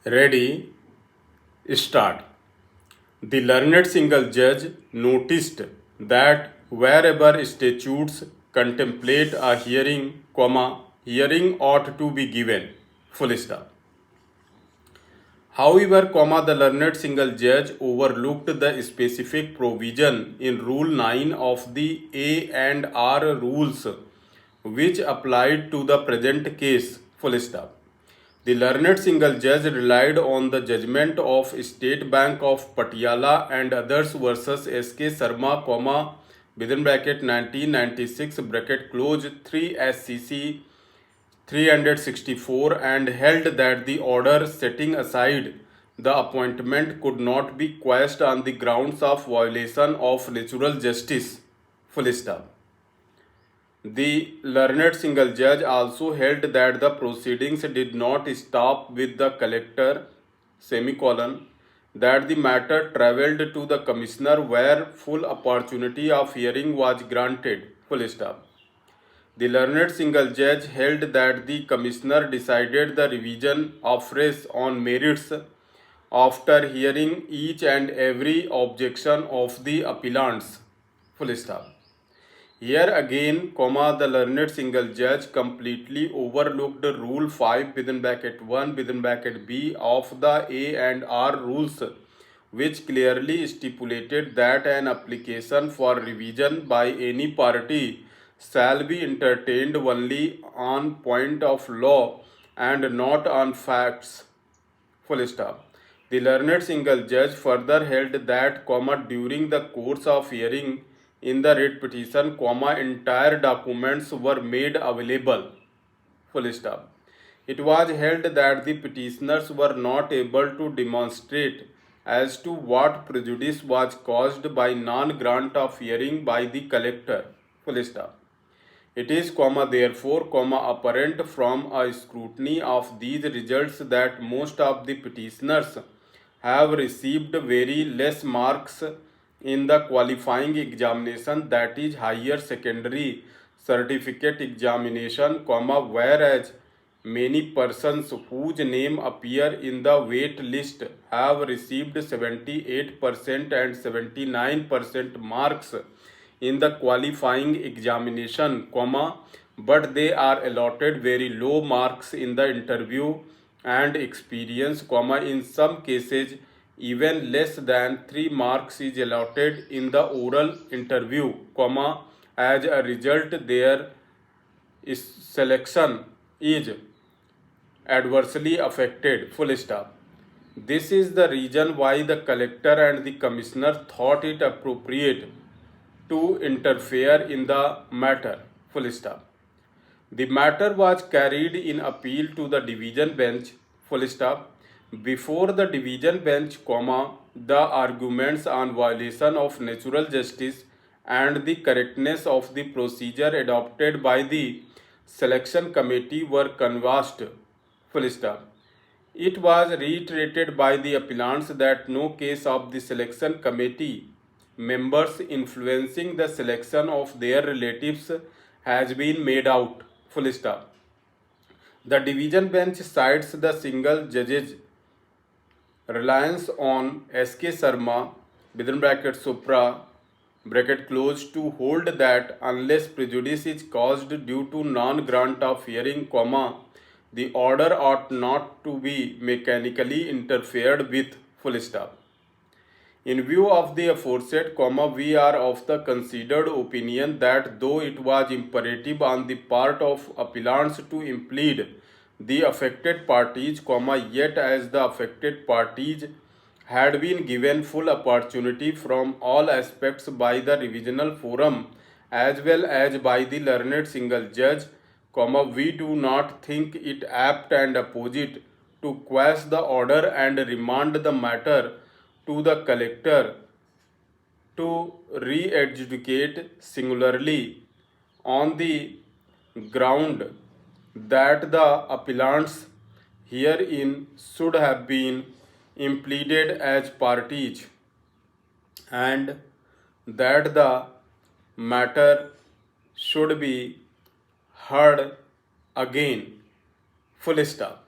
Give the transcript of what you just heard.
Ready, start. The learned single judge noticed that wherever statutes contemplate a hearing, hearing ought to be given. Full stop. However, the learned single judge overlooked the specific provision in Rule 9 of the A and R rules, which applied to the present case. Full stop. The learned single judge relied on the judgment of State Bank of Patiala and others versus S.K. Sarma, within bracket 1996 bracket close 3 SCC 364, and held that the order setting aside the appointment could not be quashed on the grounds of violation of natural justice. Full stop. The learned single judge also held that the proceedings did not stop with the collector, semicolon, that the matter travelled to the commissioner where full opportunity of hearing was granted. Full stop. The learned single judge held that the commissioner decided the revision afresh on merits after hearing each and every objection of the appellants. Full stop. Here again, the learned single judge completely overlooked Rule 5 within bracket 1 within bracket B of the A and R rules, which clearly stipulated that an application for revision by any party shall be entertained only on point of law and not on facts. Full stop. The learned single judge further held that, during the course of hearing in the writ petition, entire documents were made available. Full stop. It was held that the petitioners were not able to demonstrate as to what prejudice was caused by non-grant of hearing by the collector. Full stop. It is, therefore, apparent from a scrutiny of these results that most of the petitioners have received very less marks in the qualifying examination, that is higher secondary certificate examination, whereas many persons whose name appear in the wait list have received 78% and 79% marks in the qualifying examination, but they are allotted very low marks in the interview and experience, in some cases even less than 3 marks is allotted in the oral interview, as a result their selection is adversely affected. Full stop. This is the reason why the collector and the commissioner thought it appropriate to interfere in the matter. Full stop. The matter was carried in appeal to the division bench. Full stop. Before the division bench, the arguments on violation of natural justice and the correctness of the procedure adopted by the selection committee were canvassed. Full stop. It was reiterated by the appellants that no case of the selection committee members influencing the selection of their relatives has been made out. Full stop. The division bench cites the single judge's reliance on S.K. Sarma, within bracket Supra, bracket close, to hold that unless prejudice is caused due to non-grant of hearing, the order ought not to be mechanically interfered with. Full stop. In view of the aforesaid, we are of the considered opinion that though it was imperative on the part of appellants to implead the affected parties, yet as the affected parties had been given full opportunity from all aspects by the revisional forum as well as by the learned single judge, we do not think it apt and apposite to quash the order and remand the matter to the collector to re-adjudicate singularly on the ground that the appellants herein should have been impleaded as parties and that the matter should be heard again. Full stop.